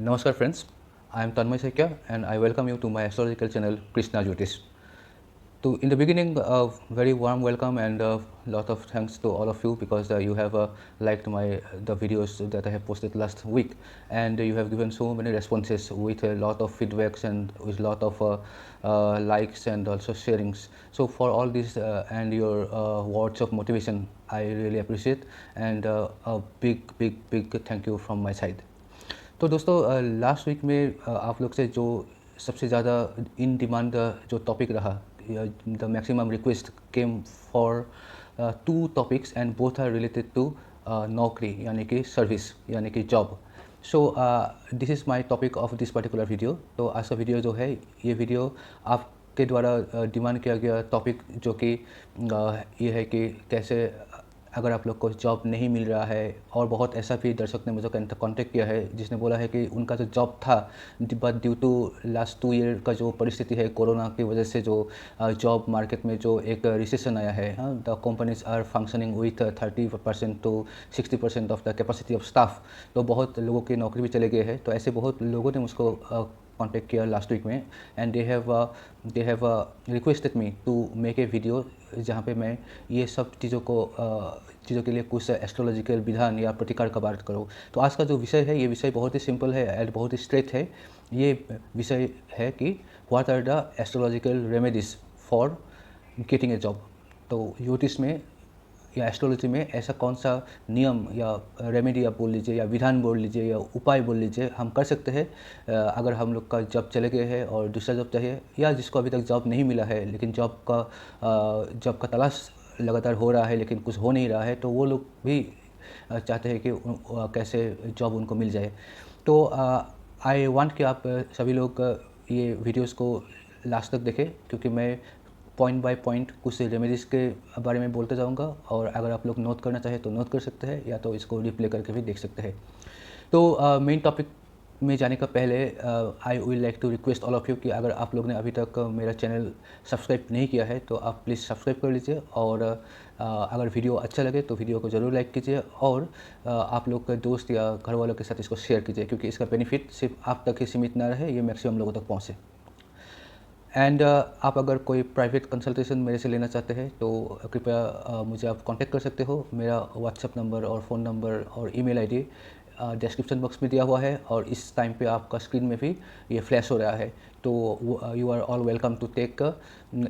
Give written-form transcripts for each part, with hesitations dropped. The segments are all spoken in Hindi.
Namaskar friends, I am Tanmay Sekia and I welcome you to my astrological channel Krishna Jyotish. So in the beginning, a very warm welcome and a lot of thanks to all of you because you have liked the videos that I have posted last week, and you have given so many responses with a lot of feedbacks and with a lot of likes and also sharings. So for all this and your words of motivation, I really appreciate, and a big thank you from my side. तो दोस्तों लास्ट वीक में आप लोग से जो सबसे ज़्यादा इन डिमांड जो टॉपिक रहा, the maximum request came for two topics and both are related to नौकरी यानी कि सर्विस यानी कि job. So this is my topic of this particular video. तो आज का वीडियो जो है, ये वीडियो आपके द्वारा डिमांड किया गया टॉपिक जो कि ये है कि कैसे अगर आप लोग को जॉब नहीं मिल रहा है, और बहुत ऐसा भी दर्शक ने मुझे कांटेक्ट किया है जिसने बोला है कि उनका जो जॉब था but due to last 2 year का जो परिस्थिति है कोरोना की वजह से, जो जॉब मार्केट में जो एक रिसेशन आया है, the companies are functioning with 30% to 60% of the capacity of staff. तो बहुत लोगों की नौकरी भी चले गए हैं. तो ऐसे बहुत लोगों ने मुझको कॉन्टेक्ट किया लास्ट वीक में, and they have requested me to make a video जहाँ पे मैं ये सब चीज़ों के लिए कुछ एस्ट्रोलॉजिकल विधान या प्रतिकार का बात करूँ. तो आज का जो विषय है, ये विषय बहुत ही सिंपल है एंड बहुत ही स्ट्रेट है. ये विषय है कि what are the astrological remedies for getting a job. तो ज्योतिष में या एस्ट्रोलॉजी में ऐसा कौन सा नियम या रेमेडी आप बोल लीजिए या विधान बोल लीजिए या उपाय बोल लीजिए हम कर सकते हैं अगर हम लोग का जॉब चले गए हैं और दूसरा जॉब चाहिए, या जिसको अभी तक जॉब नहीं मिला है लेकिन जॉब का तलाश लगातार हो रहा है लेकिन कुछ हो नहीं रहा है, तो वो लोग भी चाहते हैं कि कैसे जॉब उनको मिल जाए. तो आई वांट कि आप सभी लोग ये वीडियोस को लास्ट तक देखें, क्योंकि मैं पॉइंट बाय पॉइंट कुछ रेमेडीज़ के बारे में बोलते जाऊंगा, और अगर आप लोग नोट करना चाहें तो नोट कर सकते हैं या तो इसको रिप्ले करके भी देख सकते हैं. तो मेन टॉपिक में जाने का पहले I will like to request all of you कि अगर आप लोग ने अभी तक मेरा चैनल सब्सक्राइब नहीं किया है तो आप प्लीज़ सब्सक्राइब कर लीजिए, और अगर वीडियो अच्छा लगे तो वीडियो को ज़रूर लाइक कीजिए, और आप लोग के दोस्त या घर वालों के साथ इसको शेयर कीजिए, क्योंकि इसका बेनिफिट सिर्फ आप तक ही सीमित ना रहे, ये मैक्सिमम लोगों तक पहुँचे. एंड आप अगर कोई प्राइवेट कंसल्टेशन मेरे से लेना चाहते हैं तो कृपया मुझे आप कांटेक्ट कर सकते हो. मेरा व्हाट्सएप नंबर और फ़ोन नंबर और ईमेल आईडी डिस्क्रिप्शन बॉक्स में दिया हुआ है, और इस टाइम पे आपका स्क्रीन में भी ये फ्लैश हो रहा है. तो you are all welcome to take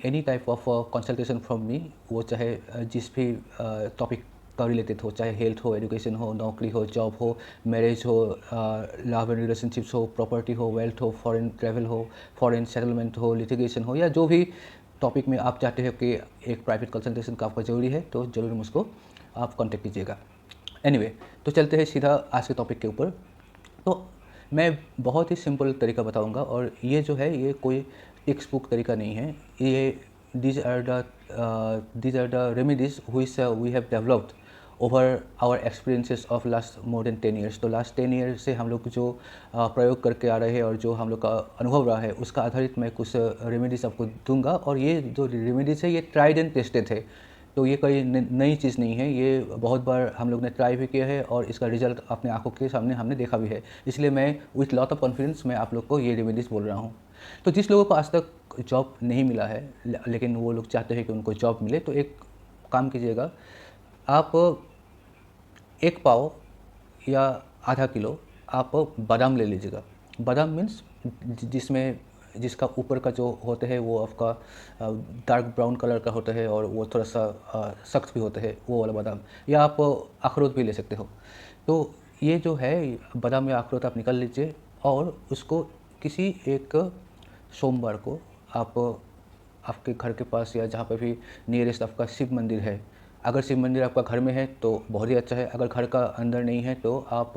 any type of consultation from me, वो चाहे जिस भी टॉपिक का रिलेटेड हो, चाहे हेल्थ हो, एजुकेशन हो, नौकरी हो, जॉब हो, मैरिज हो, लव एंड रिलेशनशिप्स हो, प्रॉपर्टी हो, वेल्थ हो, फॉरेन ट्रैवल हो, फॉरेन सेटलमेंट हो, लिटिगेशन हो, या जो भी टॉपिक में आप चाहते हो कि एक प्राइवेट कंसल्टेशन का आपका ज़रूरी है, तो ज़रूर मुझको आप कॉन्टेक्ट कीजिएगा. एनीवे, तो चलते हैं सीधा आज के टॉपिक के ऊपर. तो मैं बहुत ही सिंपल तरीका बताऊंगा, और ये जो है ये कोई टेक्स्ट बुक तरीका नहीं है. ये these are the remedies which we have developed over our experiences of last more than 10 years. तो लास्ट 10 ईयर से हम लोग जो प्रयोग करके आ रहे हैं और जो हम लोग का अनुभव रहा है उसका आधारित मैं कुछ रेमेडीज़ आपको दूंगा, और ये जो रेमेडीज़ है ये ट्राइड एंड टेस्टेड है. तो ये कोई नई चीज़ नहीं है, ये बहुत बार हम लोग ने ट्राई भी किया है और इसका रिजल्ट अपने आंखों के सामने हमने देखा भी है. इसलिए मैं विथ लॉट ऑफ कॉन्फिडेंस मैं आप लोग को ये रेमेडीज़ बोल रहा हूँ. तो जिस लोगों को आज तक जॉब नहीं मिला है लेकिन वो लोग चाहते हैं कि उनको जॉब मिले, तो एक काम कीजिएगा, आप 1 पाव या आधा किलो आप बादाम ले लीजिएगा. बादाम मीन्स जिसका ऊपर का जो होते हैं वो आपका डार्क ब्राउन कलर का होता है और वो थोड़ा सा सख्त भी होता है, वो वाला बादाम. या आप अखरोट भी ले सकते हो. तो ये जो है बादाम या अखरोट आप निकाल लीजिए, और उसको किसी एक सोमवार को आप आपके घर के पास या जहाँ पर भी नियरेस्ट आपका शिव मंदिर है, अगर शिव मंदिर आपका घर में है तो बहुत ही अच्छा है, अगर घर का अंदर नहीं है तो आप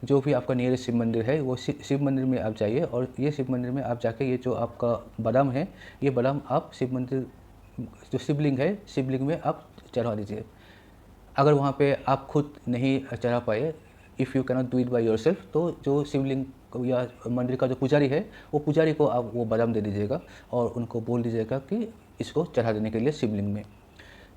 जो भी आपका नियरेस्ट शिव मंदिर है वो शिव मंदिर में आप जाइए, और ये शिव मंदिर में आप जाके ये जो आपका बादाम है, ये बादाम आप शिव मंदिर जो शिवलिंग है, शिवलिंग में आप चढ़ा दीजिए. अगर वहाँ पे आप खुद नहीं चढ़ा पाए, if you cannot do it by yourself, तो जो शिवलिंग या मंदिर का जो पुजारी है वो पुजारी को आप वो बादाम दे दीजिएगा और उनको बोल दीजिएगा कि इसको चढ़ा देने के लिए शिवलिंग में.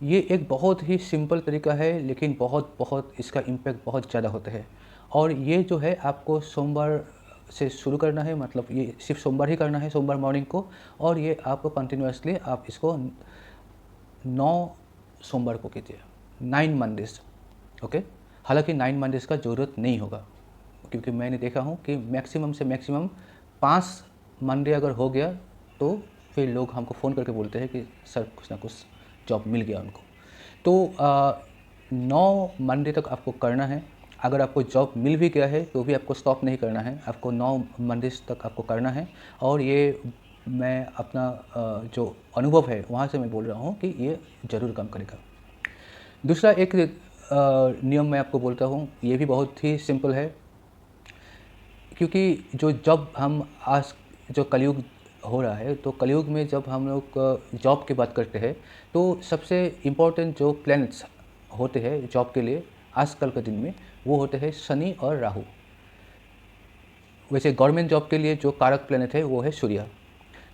ये एक बहुत ही सिंपल तरीका है, लेकिन बहुत इसका इम्पैक्ट बहुत ज़्यादा होता है. और ये जो है आपको सोमवार से शुरू करना है, मतलब ये सिर्फ सोमवार ही करना है, सोमवार मॉर्निंग को, और ये आप कंटिन्यूसली आप इसको 9 सोमवार को कीजिए, 9 मंडेज। ओके, हालांकि 9 मंडेज का ज़रूरत नहीं होगा, क्योंकि मैंने देखा हूँ कि मैक्सिमम से मैक्सिमम 5 मंडे अगर हो गया तो फिर लोग हमको फ़ोन करके बोलते हैं कि सर कुछ ना कुछ जॉब मिल गया उनको। तो 9 मंडे तक आपको करना है। अगर आपको जॉब मिल भी गया है तो भी आपको स्टॉप नहीं करना है, आपको 9 मंडेज तक आपको करना है। और ये मैं अपना जो अनुभव है वहाँ से मैं बोल रहा हूँ कि ये ज़रूर काम करेगा। दूसरा एक नियम मैं आपको बोलता हूँ, ये भी बहुत ही सिंपल है, क्योंकि जब हम आज जो कलयुग हो रहा है, तो कलयुग में जब हम लोग जॉब की बात करते हैं तो सबसे इम्पोर्टेंट जो प्लैनेट्स होते हैं जॉब के लिए आजकल के दिन में, वो होते हैं शनि और राहु। वैसे गवर्नमेंट जॉब के लिए जो कारक प्लैनेट है वो है सूर्य।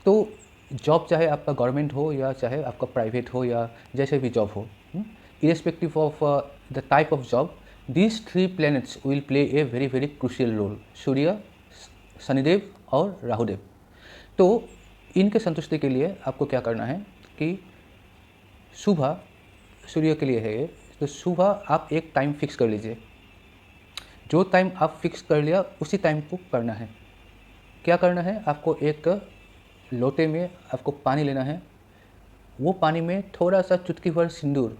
तो जॉब चाहे आपका गवर्नमेंट हो या चाहे आपका प्राइवेट हो या जैसे भी जॉब हो, irrespective of the type of job, these 3 planets will play a very very crucial role, सूर्य, शनिदेव और राहुदेव। तो इनके संतुष्टि के लिए आपको क्या करना है कि सुबह, सूर्य के लिए है ये, तो सुबह आप एक टाइम फिक्स कर लीजिए। जो टाइम आप फिक्स कर लिया उसी टाइम को करना है। क्या करना है, आपको एक लोटे में आपको पानी लेना है, वो पानी में थोड़ा सा चुटकी भर सिंदूर,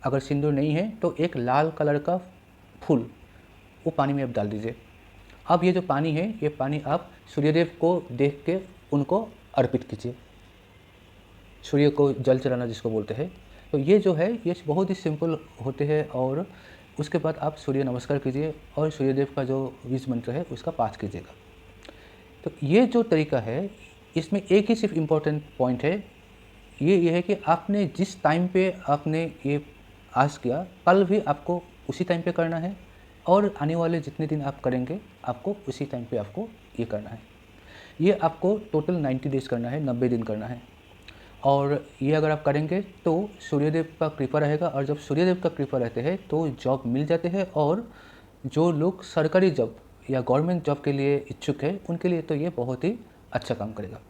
अगर सिंदूर नहीं है तो एक लाल कलर का फूल, वो पानी में आप डाल दीजिए। अब ये जो पानी है, ये पानी आप सूर्यदेव को देख के उनको अर्पित कीजिए, सूर्य को जल चढ़ाना जिसको बोलते हैं। तो ये जो है ये बहुत ही सिंपल होते हैं। और उसके बाद आप सूर्य नमस्कार कीजिए और सूर्यदेव का जो बीज मंत्र है उसका पाठ कीजिएगा। तो ये जो तरीका है, इसमें एक ही सिर्फ इम्पोर्टेंट पॉइंट है, ये है कि आपने जिस टाइम पे आपने ये आज किया, कल भी आपको उसी टाइम पे करना है, और आने वाले जितने दिन आप करेंगे आपको उसी टाइम पे आपको ये करना है। ये आपको टोटल 90 डेज करना है, 90 दिन करना है। और ये अगर आप करेंगे तो सूर्यदेव का कृपा रहेगा, और जब सूर्यदेव का कृपा रहते हैं तो जॉब मिल जाते हैं। और जो लोग सरकारी जॉब या गवर्नमेंट जॉब के लिए इच्छुक है उनके लिए तो ये बहुत ही अच्छा काम करेगा।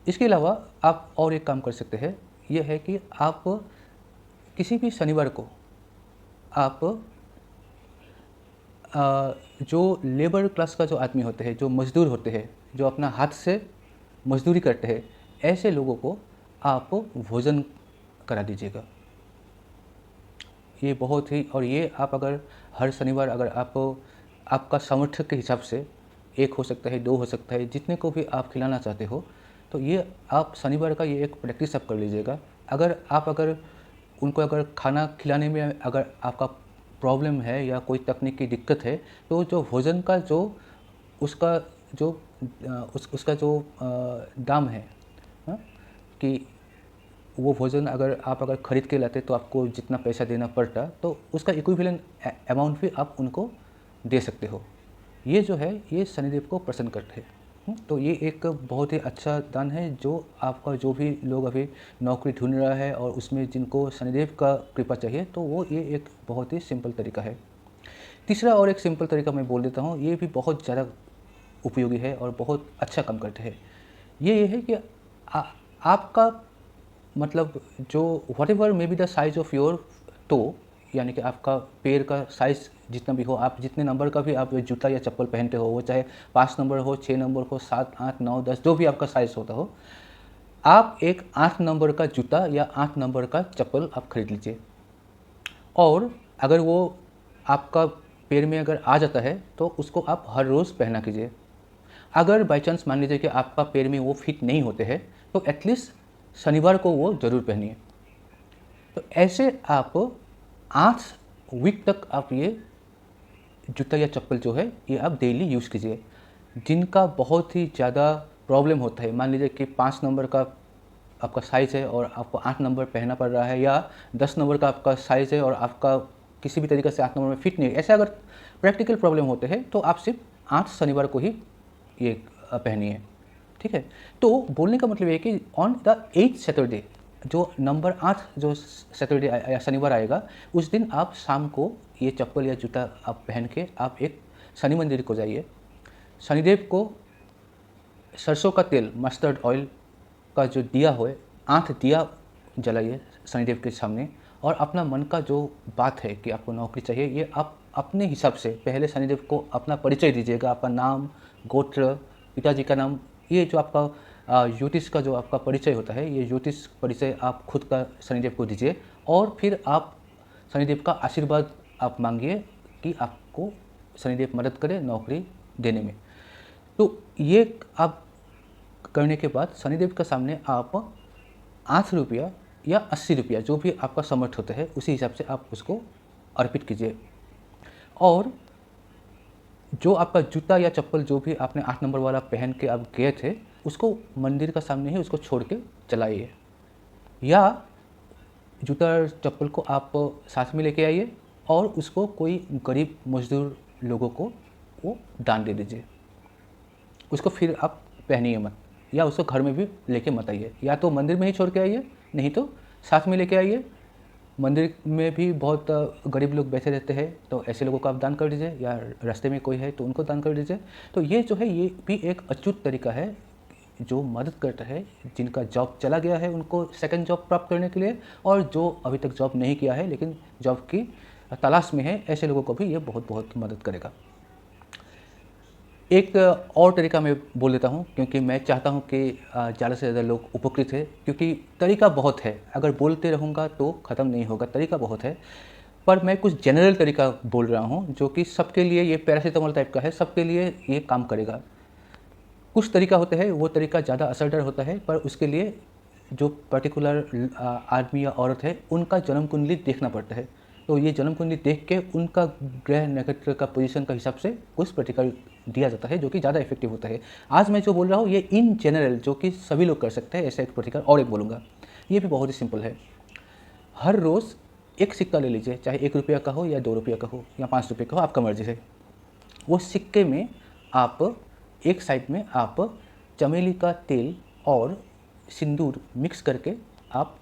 इसके अलावा आप और एक काम कर सकते हैं, ये है कि आप किसी भी शनिवार को आप जो लेबर क्लास का जो आदमी होते हैं, जो मजदूर होते हैं, जो अपना हाथ से मजदूरी करते हैं, ऐसे लोगों को आप भोजन करा दीजिएगा। ये बहुत ही, और ये आप अगर हर शनिवार अगर आप आपका सामर्थ्य के हिसाब से, 1 हो सकता है, 2 हो सकता है, जितने को भी आप खिलाना चाहते हो, तो ये आप शनिवार का ये एक प्रैक्टिस आप कर लीजिएगा। अगर उनको अगर खाना खिलाने में अगर आपका प्रॉब्लम है या कोई तकनीकी दिक्कत है, तो जो भोजन का जो उसका जो उसका जो दाम है, कि वो भोजन अगर आप ख़रीद के लाते तो आपको जितना पैसा देना पड़ता, तो उसका इक्विवेलेंट अमाउंट भी आप उनको दे सकते हो। ये जो है ये शनिदेव को प्रसन्न करते हैं। तो ये एक बहुत ही अच्छा दान है, जो आपका जो भी लोग अभी नौकरी ढूंढ रहा है और उसमें जिनको शनिदेव का कृपा चाहिए, तो वो ये एक बहुत ही सिंपल तरीका है। तीसरा और एक सिंपल तरीका मैं बोल देता हूँ, ये भी बहुत ज़्यादा उपयोगी है और बहुत अच्छा काम करते हैं। ये है कि आपका मतलब जो whatever may be the size of your toe, यानी कि आपका पैर का साइज़ जितना भी हो, आप जितने नंबर का भी आप जूता या चप्पल पहनते हो, वो चाहे 5 नंबर हो, 6 नंबर हो, 7, 8, 9, 10, जो भी आपका साइज़ होता हो, आप एक 8 नंबर का जूता या 8 नंबर का चप्पल आप खरीद लीजिए। और अगर वो आपका पैर में अगर आ जाता है तो उसको आप हर रोज़ पहना कीजिए। अगर बाई चांस मान लीजिए कि आपका पैर में वो फिट नहीं होते हैं, तो एटलीस्ट शनिवार को वो ज़रूर पहनिए। तो ऐसे आप 8 वीक तक आप ये जूता या चप्पल जो है ये आप डेली यूज़ कीजिए। जिनका बहुत ही ज़्यादा प्रॉब्लम होता है, मान लीजिए कि 5 नंबर का आपका साइज़ है और आपको 8 नंबर पहनना पड़ रहा है, या 10 नंबर का आपका साइज़ है और आपका किसी भी तरीके से 8 नंबर में फिट नहीं है, ऐसे अगर प्रैक्टिकल प्रॉब्लम होते हैं तो आप सिर्फ 8 शनिवार को ही ये पहनिए, ठीक है। तो बोलने का मतलब ये है कि ऑन द 8th सैटरडे, जो नंबर 8 जो सैटरडे या शनिवार आएगा, उस दिन आप शाम को ये चप्पल या जूता आप पहन के आप एक शनि मंदिर को जाइए, शनिदेव को सरसों का तेल, मस्टर्ड ऑयल का जो दिया हो, 8 दिया जलाइए शनिदेव के सामने, और अपना मन का जो बात है कि आपको नौकरी चाहिए, ये आप अपने हिसाब से पहले शनिदेव को अपना परिचय दीजिएगा, आपका नाम, गोत्र, पिताजी का नाम, ये जो आपका ज्योतिष का जो आपका परिचय होता है, ये ज्योतिष परिचय आप खुद का शनिदेव को दीजिए, और फिर आप शनिदेव का आशीर्वाद आप मांगिए कि आपको शनिदेव मदद करे नौकरी देने में। तो ये आप करने के बाद शनिदेव के सामने आप 8 रुपया या 80 रुपया, जो भी आपका समर्थ होता है, उसी हिसाब से आप उसको अर्पित कीजिए। और जो आपका जूता या चप्पल जो भी आपने 8 नंबर वाला पहन के आप गए थे, उसको मंदिर का सामने ही उसको छोड़ के चलाइए, या जूता और चप्पल को आप साथ में लेके आइए और उसको कोई गरीब मजदूर लोगों को वो दान दे दीजिए। उसको फिर आप पहनिए मत, या उसको घर में भी लेके मत आइए, या तो मंदिर में ही छोड़ के आइए, नहीं तो साथ में लेके आइए। मंदिर में भी बहुत गरीब लोग बैठे रहते हैं, तो ऐसे लोगों को आप दान कर दीजिए, या रास्ते में कोई है तो उनको दान कर दीजिए। तो ये जो है, ये भी एक अचूक तरीका है जो मदद करता है जिनका जॉब चला गया है उनको सेकंड जॉब प्राप्त करने के लिए, और जो अभी तक जॉब नहीं किया है लेकिन जॉब की तलाश में है, ऐसे लोगों को भी ये बहुत बहुत मदद करेगा। एक और तरीका मैं बोल देता हूँ, क्योंकि मैं चाहता हूँ कि ज़्यादा से ज़्यादा लोग उपकृत है, क्योंकि तरीका बहुत है, अगर बोलते रहूँगा तो ख़त्म नहीं होगा, तरीका बहुत है। पर मैं कुछ जनरल तरीका बोल रहा हूँ जो कि सबके लिए, ये पैरासीटामोल टाइप का है, सबके लिए ये काम करेगा। कुछ तरीका होता है वो तरीका ज़्यादा असरदार होता है, पर उसके लिए जो पर्टिकुलर आदमी या औरत है उनका जन्म कुंडली देखना पड़ता है। तो ये जन्म कुंडली देख के उनका ग्रह नक्षत्र का पोजीशन का हिसाब से कुछ प्रतिकार दिया जाता है, जो कि ज़्यादा इफेक्टिव होता है। आज मैं जो बोल रहा हूँ ये इन जनरल जो कि सभी लोग कर सकते हैं, ऐसा एक प्रतिकार और एक बोलूँगा, ये भी बहुत ही सिंपल है। हर रोज़ एक सिक्का ले लीजिए, चाहे 1 रुपया का हो या 2 रुपया का हो या 5 रुपये का हो, आपका मर्जी है। वो सिक्के में आप एक साइड में आप चमेली का तेल और सिंदूर मिक्स करके आप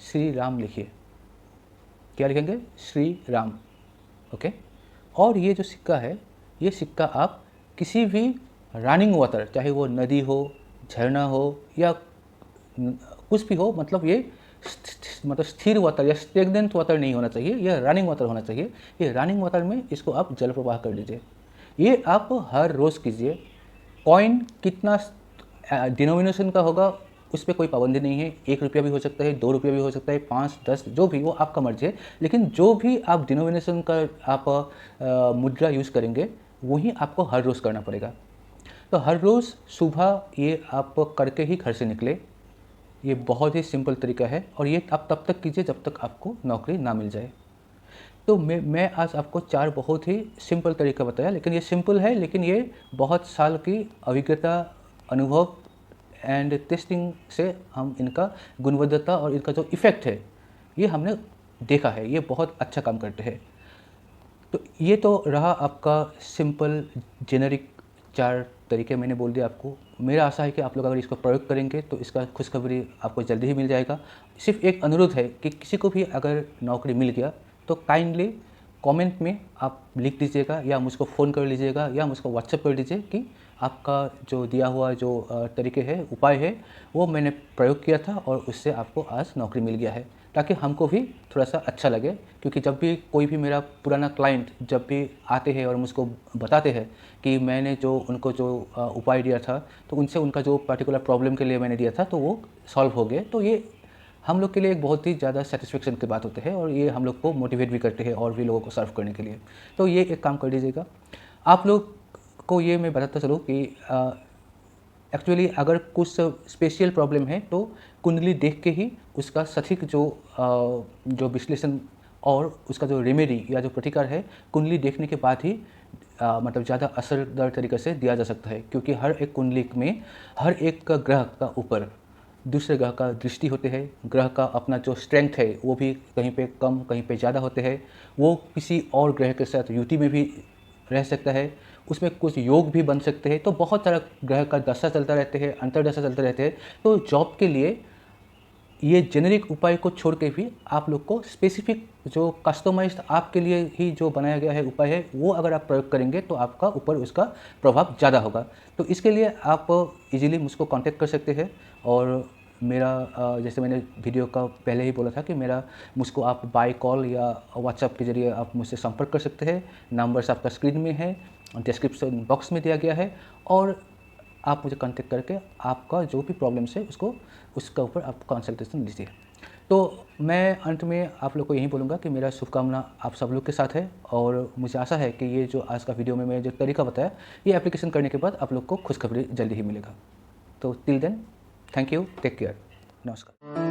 श्री राम लिखिए। क्या लिखेंगे? श्री राम। ओके। और ये जो सिक्का है, ये सिक्का आप किसी भी रनिंग वाटर, चाहे वो नदी हो, झरना हो या कुछ भी हो, मतलब ये मतलब स्थिर वाटर या स्टेगनेंट वाटर नहीं होना चाहिए, यह रनिंग वाटर होना चाहिए। ये रनिंग वाटर में इसको आप जल प्रवाह कर लीजिए। ये आप हर रोज़ कीजिए। कॉइन कितना डिनोमिनेशन का होगा उस पर कोई पाबंदी नहीं है, 1 रुपया भी हो सकता है, 2 रुपया भी हो सकता है, 5, 10, जो भी वो आपका मर्जी है। लेकिन जो भी आप डिनोमिनेशन का आप मुद्रा यूज़ करेंगे वही आपको हर रोज़ करना पड़ेगा। तो हर रोज़ सुबह ये आप करके ही घर से निकले। ये बहुत ही सिंपल तरीका है, और ये आप तब तक कीजिए जब तक आपको नौकरी ना मिल जाए। तो मैं आज आपको 4 बहुत ही सिंपल तरीका बताया, लेकिन ये सिंपल है, लेकिन ये बहुत साल की अभिज्ञता, अनुभव एंड टेस्टिंग से हम इनका गुणवत्ता और इनका जो इफ़ेक्ट है ये हमने देखा है, ये बहुत अच्छा काम करते हैं। तो ये तो रहा आपका सिंपल जेनरिक 4 तरीके मैंने बोल दिया आपको। मेरा आशा है कि आप लोग अगर इसको प्रयोग करेंगे तो इसका खुशखबरी आपको जल्दी ही मिल जाएगा। सिर्फ एक अनुरोध है कि किसी को भी अगर नौकरी मिल गया तो काइंडली कमेंट में आप लिख दीजिएगा, या मुझको फ़ोन कर लीजिएगा, या मुझको व्हाट्सएप कर दीजिए कि आपका जो दिया हुआ जो तरीके है, उपाय है, वो मैंने प्रयोग किया था और उससे आपको आज नौकरी मिल गया है, ताकि हमको भी थोड़ा सा अच्छा लगे। क्योंकि जब भी कोई भी मेरा पुराना क्लाइंट जब भी आते हैं और मुझको बताते हैं कि मैंने जो उनको जो उपाय दिया था, तो उनसे उनका जो पर्टिकुलर प्रॉब्लम के लिए मैंने दिया था तो वो सॉल्व हो गए, तो ये हम लोग के लिए एक बहुत ही ज़्यादा सेटिस्फेक्शन की बात होती है, और ये हम लोग को मोटिवेट भी करते हैं और भी लोगों को सर्व करने के लिए। तो ये एक काम कर दीजिएगा। आप लोग को ये मैं बताता चलूँ कि एक्चुअली अगर कुछ स्पेशल प्रॉब्लम है तो कुंडली देख के ही उसका सटीक जो विश्लेषण और उसका जो रेमेडी या जो प्रतिकार है, कुंडली देखने के बाद ही मतलब ज़्यादा असरदार तरीके से दिया जा सकता है। क्योंकि हर एक कुंडली में हर एक ग्रह का ऊपर दूसरे ग्रह का दृष्टि होते हैं, ग्रह का अपना जो स्ट्रेंथ है वो भी कहीं पे कम कहीं पे ज़्यादा होते हैं, वो किसी और ग्रह के साथ युति में भी रह सकता है, उसमें कुछ योग भी बन सकते हैं। तो बहुत सारा ग्रह का दशा चलता रहते हैं, अंतरदशा चलते रहते हैं। तो जॉब के लिए ये जेनेरिक उपाय को छोड़ के भी आप लोग को स्पेसिफिक जो कस्टमाइज्ड आपके लिए ही जो बनाया गया है उपाय है, वो अगर आप प्रयोग करेंगे तो आपका ऊपर उसका प्रभाव ज़्यादा होगा। तो इसके लिए आप इजीली मुझको कांटेक्ट कर सकते हैं। और मेरा जैसे मैंने वीडियो का पहले ही बोला था कि मुझको आप बाय कॉल या व्हाट्सएप के ज़रिए आप मुझसे संपर्क कर सकते हैं। नंबर्स आपका स्क्रीन में है, डिस्क्रिप्शन बॉक्स में दिया गया है। और आप मुझे कांटेक्ट करके आपका जो भी प्रॉब्लम्स है उसका ऊपर आप कंसल्टेशन लीजिए। तो मैं अंत में आप लोग को यही बोलूँगा कि मेरा शुभकामना आप सब लोग के साथ है। और मुझे आशा है कि ये जो आज का वीडियो में मैंने जो तरीका बताया, ये एप्लीकेशन करने के बाद आप लोग को खुशखबरी जल्दी ही मिलेगा। तो till then, thank you, take care, नमस्कार।